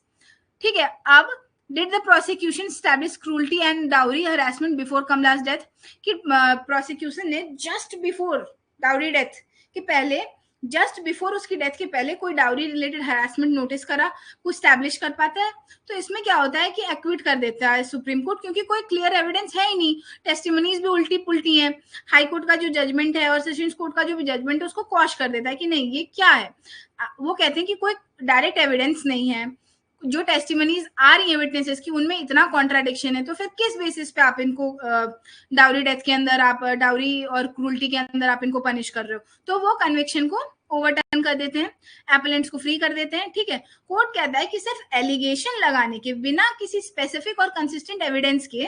Speaker 1: ठीक है, अब did the prosecution establish cruelty and dowry harassment before Kamla's death, कि प्रोसिक्यूशन ने जस्ट बिफोर डाउरी डेथ के पहले जस्ट बिफोर उसकी डेथ के पहले कोई डाउरी रिलेटेड हरासमेंट नोटिस करा, कुछ स्टैब्लिश कर पाता है, तो इसमें क्या होता है कि एक्विट कर देता है सुप्रीम कोर्ट, क्योंकि कोई क्लियर एविडेंस है ही नहीं, टेस्टिमनीज भी उल्टी पुल्टी हैं, हाई कोर्ट का जो जजमेंट है और सेशंस कोर्ट का जो भी जजमेंट है उसको क्वॉश कर देता है कि नहीं ये क्या है। वो कहते हैं कि कोई डायरेक्ट एविडेंस नहीं है, जो टेस्टिमनीज आ रही है विटनेसेस की उनमें इतना कॉन्ट्राडिक्शन है, तो फिर किस बेसिस पे आप इनको डाउरी डेथ के अंदर, आप डाउरी और क्रूल्टी के अंदर आप इनको पनिश कर रहे हो, तो वो कन्विक्शन को ओवरटर्न कर देते हैं, एपेलेंट्स को फ्री कर देते हैं। ठीक है, कोर्ट कहता है कि सिर्फ एलिगेशन लगाने के बिना किसी स्पेसिफिक और कंसिस्टेंट एविडेंस के,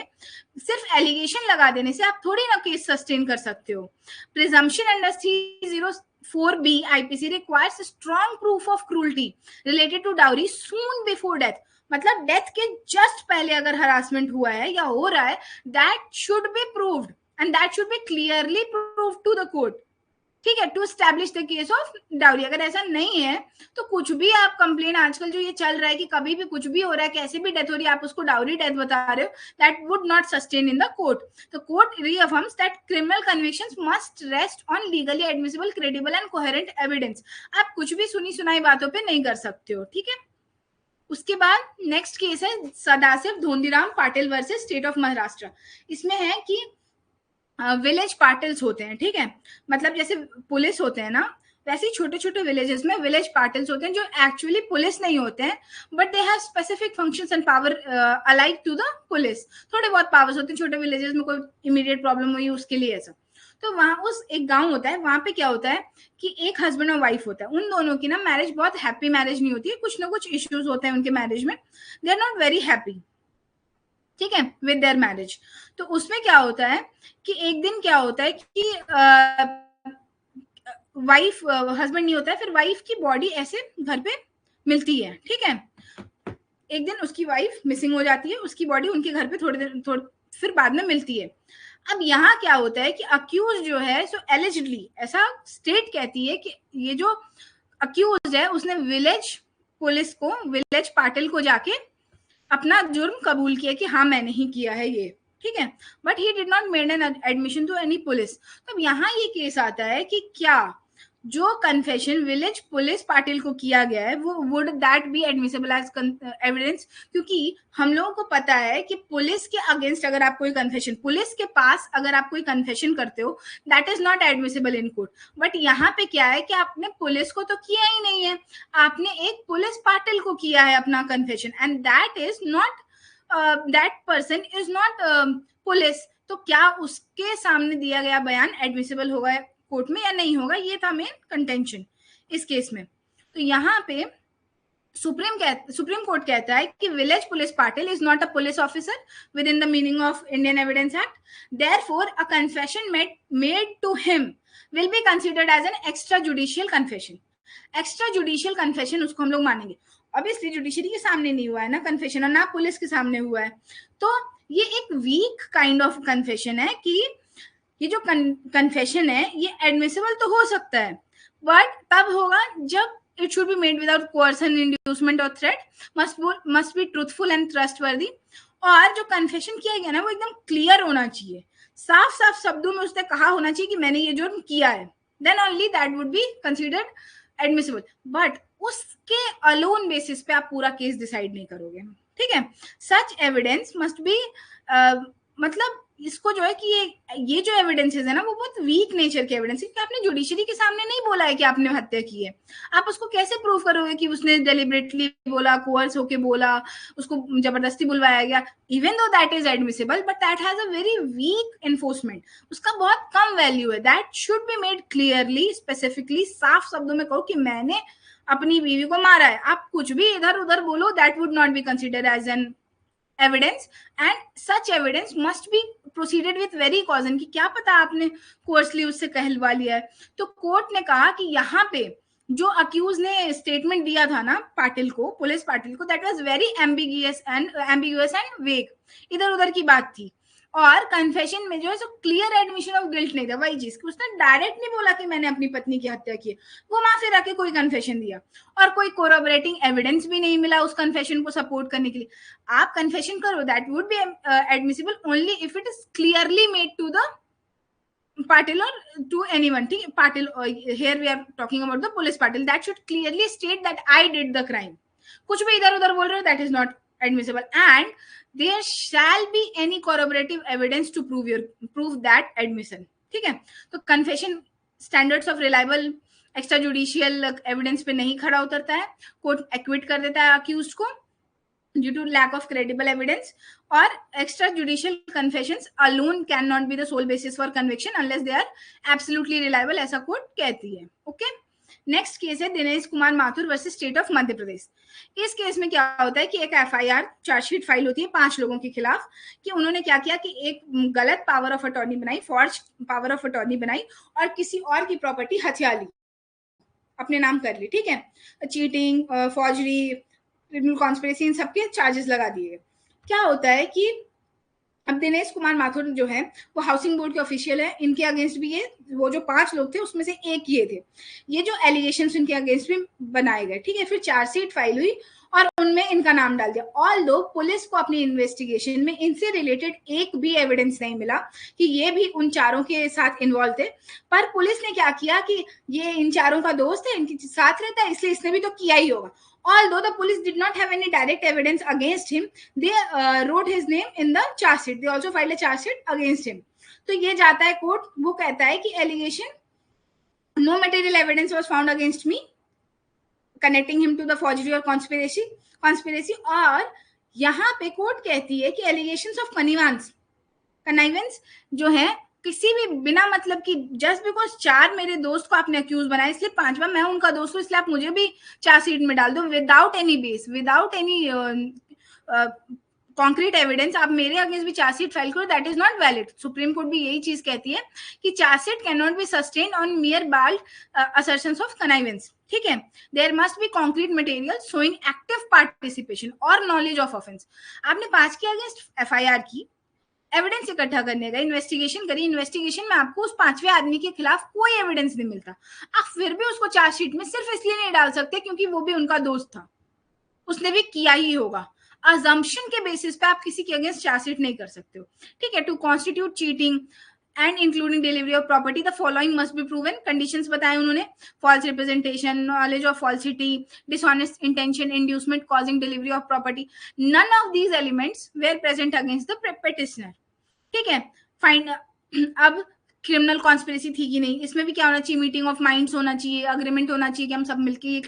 Speaker 1: सिर्फ एलिगेशन लगा देने से आप थोड़ी ना केस सस्टेन कर सकते हो। Presumption under 304B IPC requires strong proof of cruelty related to dowry soon before death, मतलब डेथ के जस्ट पहले अगर हरासमेंट हुआ है या हो रहा है, that should be proved and that should be clearly proved to the court. ठीक है, to establish the case of dowry. अगर ऐसा नहीं है तो कुछ भी आप कंप्लेन, आजकल जो ये चल रहा है कि कभी भी कुछ भी हो रहा है, कैसे भी डेथ हो रही है, आप उसको डाउरी डेथ बता रहे हो, that would not sustain in the court. The court रीअफर्म्स that criminal convictions must rest on legally admissible, credible and coherent evidence. आप कुछ भी सुनी सुनाई बातों पे नहीं कर सकते हो। ठीक है, उसके बाद नेक्स्ट केस है Sadashiv Dhondiram Patil versus state of Maharashtra. इसमें है कि विलेज पाटिल्स होते हैं, ठीक है, मतलब जैसे पुलिस होते हैं ना, वैसे ही छोटे छोटे विलेजेस में विलेज पाटिल्स होते हैं जो एक्चुअली पुलिस नहीं होते हैं, but they have specific functions and power alike to the police. थोड़े बहुत पावर्स होते हैं छोटे विलेजेस में, कोई इमीडिएट प्रॉब्लम हुई उसके लिए ऐसा। तो वहां उस एक गांव होता है, वहां पे क्या होता है कि एक हस्बैंड और वाइफ होता है, उन दोनों की ना मैरिज बहुत हैप्पी मैरिज नहीं होती है, कुछ ना कुछ इश्यूज होते हैं उनके मैरिज में, they are not very happy. ठीक है, विद देयर मैरिज। तो उसमें क्या होता है कि एक दिन क्या होता है कि वाइफ, हस्बैंड नहीं होता है, फिर वाइफ की बॉडी ऐसे घर पे मिलती है। ठीक है, एक दिन उसकी वाइफ मिसिंग हो जाती है, उसकी बॉडी उनके घर पे थोड़ी देर फिर बाद में मिलती है। अब यहाँ क्या होता है कि अक्यूज जो है, सो एलिजिडली ऐसा स्टेट कहती है कि ये जो अक्यूज है उसने विलेज पुलिस को, विलेज पाटिल को जाके अपना जुर्म कबूल किया कि हाँ मैंने ही किया है ये। ठीक है, but he did not made an admission to any police. तो यहाँ ये केस आता है कि क्या जो कन्फेशन विलेज पुलिस पाटिल को किया गया है वो would that be admissible as evidence, क्योंकि हम लोगों को पता है कि पुलिस के अगेंस्ट अगर आप कोई कन्फेशन, पुलिस के पास अगर आप कोई कन्फेशन करते हो, that is not admissible in court. But यहाँ पे क्या है कि आपने पुलिस को तो किया ही नहीं है, आपने एक पुलिस पाटिल को किया है अपना confession, and that is not, that person is not police. तो क्या उसके सामने दिया गया बयान एडमिसिबल होगा कोर्ट में या नहीं होगा, ये था मेन कंटेंशन इस केस में। तो यहाँ पे सुप्रीम कोर्ट कहता है कि village police Patil is not a police officer within the meaning of Indian evidence Act, therefore a confession made to him will be considered as an extra judicial confession. Extra judicial confession उसको हम लोग मानेंगे, ऑब्वियसली जुडिशरी के सामने नहीं हुआ है ना कन्फेशन, और ना पुलिस के सामने हुआ है, तो ये एक वीक काइंड ऑफ कन्फेशन है कि ये जो कन्फेशन है ये एडमिसिबल तो हो सकता है, बट तब होगा जब it should be made without coercion, inducement और threat, must be truthful and trustworthy, और जो कन्फेशन किया गया ना वो एकदम क्लियर होना चाहिए, साफ साफ शब्दों में उसने कहा होना चाहिए कि मैंने ये जुर्म किया है, then only that would be considered admissible. But उसके अलोन बेसिस पे आप पूरा केस डिसाइड नहीं करोगे। ठीक है, सच एविडेंस मस्ट बी, मतलब इसको जो है कि ये जो एविडेंसेस है ना वो बहुत वीक नेचर के एविडेंस है, कि आपने जुडिशरी के सामने नहीं बोला है कि आपने हत्या की है, आप उसको कैसे प्रूव करोगे कि उसने डेलिबरेटली बोला, कोर्स होके बोला, उसको जबरदस्ती बुलवाया गया, even though that is admissible but that has a very weak enforcement, उसका बहुत कम वैल्यू है। That should be made clearly, specifically, साफ शब्दों में कहो कि मैंने अपनी बीवी को मारा है। आप कुछ भी इधर उधर बोलो, that would not be considered as an evidence, and such evidence must be proceeded with very caution, कि क्या पता आपने कोर्सली उससे कहलवा लिया है। तो कोर्ट ने कहा कि यहाँ पे जो अक्यूज ने स्टेटमेंट दिया था ना पाटिल को, पुलिस पाटिल को, that was very ambiguous and वेग, इधर उधर की बात थी, और कन्फेशन में जो है so clear admission of guilt नहीं था, वही चीज कि उसने डायरेक्ट नहीं बोला कि मैंने अपनी पत्नी की हत्या की, वो वहां फिर आके कोई कन्फेशन दिया, और कोई कोरोबरेटिंग एविडेंस भी नहीं मिला उस कन्फेशन को सपोर्ट करने के लिए। आप कन्फेशन करो, that would be admissible only if it is clearly made to the Patil or to anyone. ठीक है, Patil, here we are talking about the police Patil, that should clearly state that I did the crime. कुछ भी इधर उधर बोल रहे हो, that is not admissible. And there shall be any corroborative evidence to prove that admission. ठीक है, तो confession standards of reliable extra judicial evidence पे नहीं खड़ा उतरता है, कोर्ट एक्विट कर देता है अक्यूज को due to lack of credible evidence, or extrajudicial confessions alone cannot be the sole basis for conviction unless they are absolutely reliable, ऐसा कोर्ट कहती है. ओके, नेक्स्ट केस है Dinesh Kumar Mathur versus state of Madhya Pradesh. इस केस में क्या होता है कि एक एफआईआर चार्जशीट फाइल होती है 5 लोगों के खिलाफ कि उन्होंने क्या किया कि एक गलत पावर ऑफ अटॉर्नी बनाई, फॉर्ज पावर ऑफ अटॉर्नी बनाई और किसी और की प्रॉपर्टी हथिया ली, अपने नाम कर ली. ठीक है, चीटिंग, फॉर्जरी, क्रिमिनल कॉन्स्पिरेसी, इन सबके चार्जेस लगा दिए. क्या होता है कि अब दिनेश कुमार माथुर जो है वो हाउसिंग बोर्ड के ऑफिशियल है, इनके अगेंस्ट भी ये वो जो 5 लोग थे उसमें से एक ये थे, ये जो एलिगेशंस इनके अगेंस्ट भी बनाए गए. ठीक है, फिर चार्जशीट फाइल हुई और उनमें इनका नाम डाल दिया. ऑल दो पुलिस को अपनी इन्वेस्टिगेशन में इनसे रिलेटेड एक भी एविडेंस नहीं मिला कि ये भी उन चारों के साथ इन्वॉल्व थे, पर पुलिस ने क्या किया कि ये इन चारों का दोस्त है, इनके साथ रहता है, इसलिए इसने भी तो किया ही होगा. Although the police did not have any direct evidence against him, they wrote his name in the charge sheet. They also filed a charge sheet against him. तो ये जाता है कोर्ट, वो कहता है कि allegation, no material evidence was found against me connecting him to the forgery or conspiracy. और यहाँ पे कोर्ट कहती है कि allegations of connivance जो है किसी भी बिना मतलब कि जस्ट बिकॉज 4 मेरे दोस्त को आपने अक्यूज बनाया इसलिए 5वां मैं उनका दोस्त हूँ इसलिए आप मुझे भी चार्जशीट में डाल दो without any base, without any concrete evidence आप मेरे अगेंस्ट भी चार्जशीट फाइल करो, that is not valid. Supreme court भी यही चीज कहती है कि chargesheet can not be sustained on mere bald assertions of connivance. ठीक है, there must be concrete material showing active participation और नॉलेज ऑफ ऑफेंस. आपने 5 के अगेंस्ट एफआईआर की, एविडेंस इकट्ठा करने का, इन्वेस्टिगेशन करी, इन्वेस्टिगेशन में आपको उस 5वें आदमी के खिलाफ कोई एविडेंस नहीं मिलता, आप फिर भी उसको चार्जशीट में सिर्फ इसलिए नहीं डाल सकते क्योंकि वो भी उनका दोस्त था, उसने भी किया ही होगा. अजम्पशन के बेसिस पे आप किसी के अगेंस्ट चार्जशीट नहीं कर सकते हो. ठीक है, to constitute cheating and including delivery of property the following must be proven. Conditions बताए उन्होंने, false representation, knowledge of falsity, dishonest intention, inducement causing delivery of property. None of these elements were present against the petitioner. ठीक है, फाइन. अब क्रिमिनल कॉन्स्पिरेसी थी कि नहीं, इसमें भी क्या होना चाहिए, मीटिंग ऑफ माइंड्स होना चाहिए, अग्रीमेंट होना चाहिए कि हम सब मिलके ये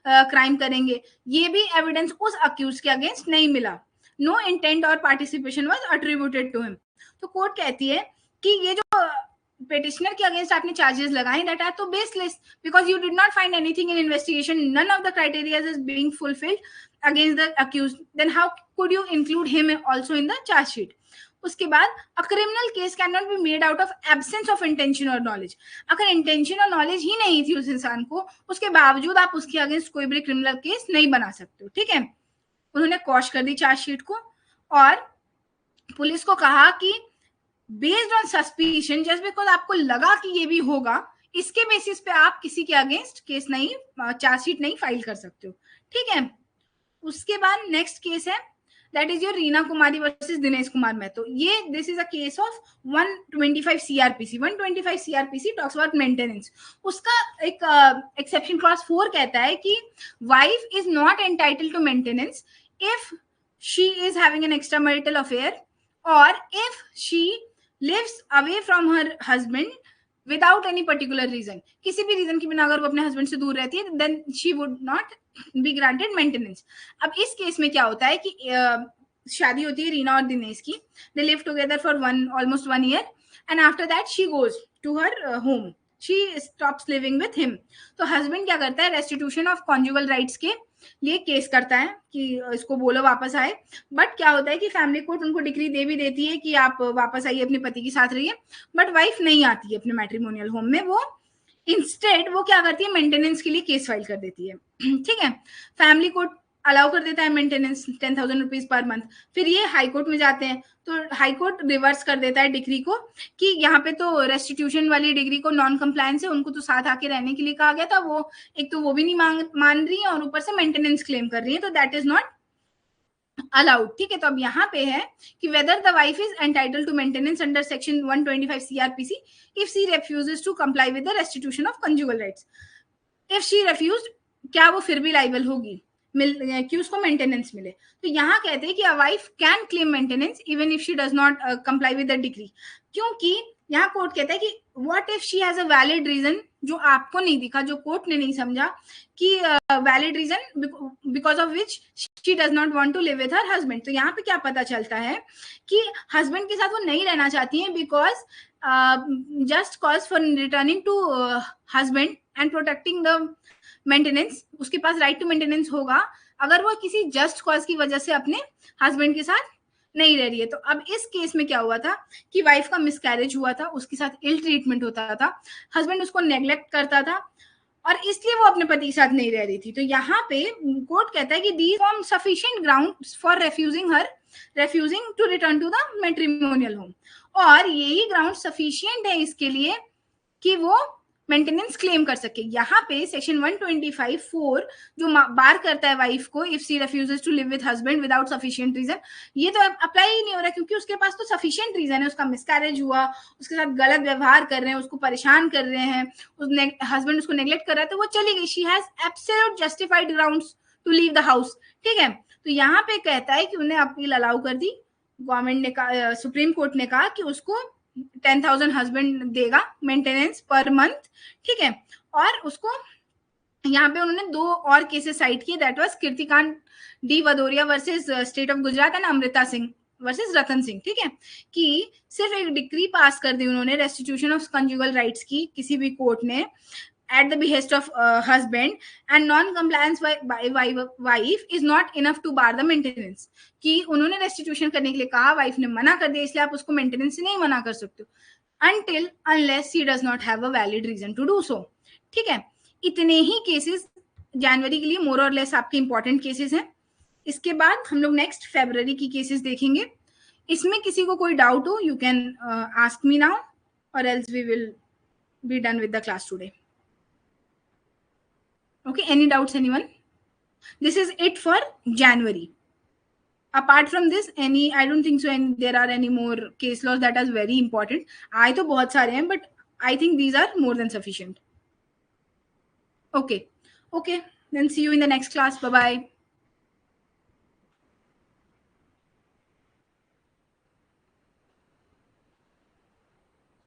Speaker 1: क्राइम करेंगे. ये भी एविडेंस उस अक्यूज के अगेंस्ट नहीं मिला. नो इंटेंट और पार्टिसिपेशन वाज अट्रीब्यूटेड टू हिम. तो कोर्ट कहती है कि ये जो पिटिशनर के अगेंस्ट आपने चार्जेस लगाए दैट आर तो baseless because you did not find anything in investigation, none of the criteria is being fulfilled against the accused, then how could you include him also in the chargesheet. उसके बाद a criminal case can not be made out of absence of intention और नॉलेज. अगर इंटेंशन और नॉलेज ही नहीं थी उस इंसान को, उसके बावजूद आप उसके अगेंस्ट कोई भी क्रिमिनल केस नहीं बना सकते हो. ठीक है, उन्होंने कॉश कर दी चार्जशीट को और पुलिस को कहा कि based on suspicion, just because आपको लगा कि ये भी होगा, इसके बेसिस पे आप किसी के अगेंस्ट केस नहीं, चार्जशीट नहीं फाइल कर सकते हो. ठीक है, उसके बाद नेक्स्ट केस है that is your Reena Kumari versus Dinesh Kumar Mehto. ये this is a case of 125 CRPC. 125 CRPC talks about maintenance. उसका एक exception clause 4 कहता है कि wife is not entitled to maintenance if she is having an extramarital affair or if she lives away from her husband without any particular reason. किसी भी रीजन के बिना अगर वो अपने हस्बैंड से दूर रहती है then she would not be granted maintenance. अब इस केस में क्या होता है कि शादी होती है रीना और दिनेश की, they live together for almost 1 year and after that she goes to her home, she stops living with him. तो हस्बैंड क्या करता है, रेस्टिट्यूशन ऑफ कॉन्जुगल राइट्स के लिए केस करता है कि इसको बोलो वापस आए. बट क्या होता है कि फैमिली कोर्ट उनको डिक्री दे भी देती है कि आप वापस आइए, अपने पति के साथ रहिए, बट वाइफ नहीं आती है अपने मैट्रिमोनियल होम में. वो इंस्टेड वो क्या करती है, मेंटेनेंस के लिए केस फाइल कर देती है. ठीक है, फैमिली कोर्ट अलाउ कर देता है मेंटेनेंस 10,000 रुपीज पर मंथ. फिर ये हाई कोर्ट में जाते हैं तो हाई कोर्ट रिवर्स कर देता है डिग्री को कि यहाँ पे तो रेस्टिट्यूशन वाली डिग्री को नॉन कंप्लायंस है, उनको तो साथ आके रहने के लिए कहा गया था, वो एक तो वो भी नहीं मान रही है और ऊपर से मेंटेनेंस क्लेम कर रही है, तो दैट इज नॉट अलाउड, ठीक है। तो अब यहाँ पे है कि whether the wife is entitle to maintenance under section 125 CrPC if she refuses to comply with the restitution of conjugal rights. If she refuse, क्या वो फिर भी लाइबल होगी कि उसको मेंटेनेंस मिले? तो यहाँ कहते हैं कि a wife can claim maintenance even if she does not comply with the decree, क्योंकि यहाँ कोर्ट कहता है कि what if she has a valid reason, जो आपको नहीं दिखा, जो कोर्ट ने नहीं समझा, कि valid reason because of which she does not want to live with her husband. तो यहाँ पे क्या पता चलता है कि हस्बैंड के साथ वो नहीं रहना चाहती हैं because just cause for returning to husband and protecting the maintenance, उसके पास राइट टू मेंटेनेंस होगा अगर वो किसी जस्ट कॉज की वजह से अपने हस्बैंड के साथ नहीं रह रही है। तो अब इस केस में क्या हुआ था कि वाइफ का मिसकैरेज हुआ था, उसके साथ इल ट्रीटमेंट होता था, हस्बैंड उसको नेग्लेक्ट करता था और इसलिए वो अपने पति के साथ नहीं रह रही थी। तो यहाँ पे कोर्ट कहता है कि these form sufficient ground for refusing to return to the matrimonial home, और यही ग्राउंड सफिशिएंट है इसके लिए कि वो मेंटेनेंस क्लेम कर सके। यहाँ पे सेक्शन 125(4) जो बार करता है वाइफ को if she refuses to live with husband without sufficient reason, ये तो अप्लाई ही नहीं हो रहा क्योंकि उसके पास तो सफिशिएंट रीजन है, उसका मिसकैरेज हुआ, उसके साथ गलत व्यवहार कर रहे हैं, उसको परेशान कर रहे हैं, उसने हस्बैंड उसको नेग्लेक्ट कर रहा है, तो वो चली गई, she has absolute justified grounds to leave the house, ठीक है। तो यहाँ पे कहता है कि उन्हें अपील अलाउ कर दी, गवर्नमेंट ने कहा, सुप्रीम कोर्ट ने कहा कि उसको 10,000 हस्बैंड देगा मेंटेनेंस पर मंथ, ठीक है। और उसको यहाँ पे उन्होंने 2 और केसेस साइट किए, that was Kirtikant D Bhadauria versus state of Gujarat and Amrita Singh versus Ratan Singh, ठीक है, कि सिर्फ एक डिक्री पास कर दी उन्होंने रेस्टिट्यूशन ऑफ कंजुगल राइट्स की किसी भी कोर्ट ने at the behest of husband and non-compliance by wife is not enough to bar the maintenance, कि उन्होंने रेस्टिट्यूशन करने के लिए कहा, वाइफ ने मना कर दिया, इसलिए आप उसको मेंटेनेंस से नहीं मना कर सकते until unless she does not have a valid reason to do so, ठीक है। इतने ही केसेस जनवरी के लिए मोर और लेस आपके इंपॉर्टेंट केसेस हैं। इसके बाद हम लोग नेक्स्ट फरवरी की केसेस देखेंगे। इसमें किसी को कोई डाउट हो you can ask me now or else we will be done with the class today. Okay, any doubts, anyone? This is it for January. Apart from this, I don't think so there are any more case laws that are very important. I तो बहुत सारे हैं, but I think these are more than sufficient. Okay, then see you in the next class. Bye bye.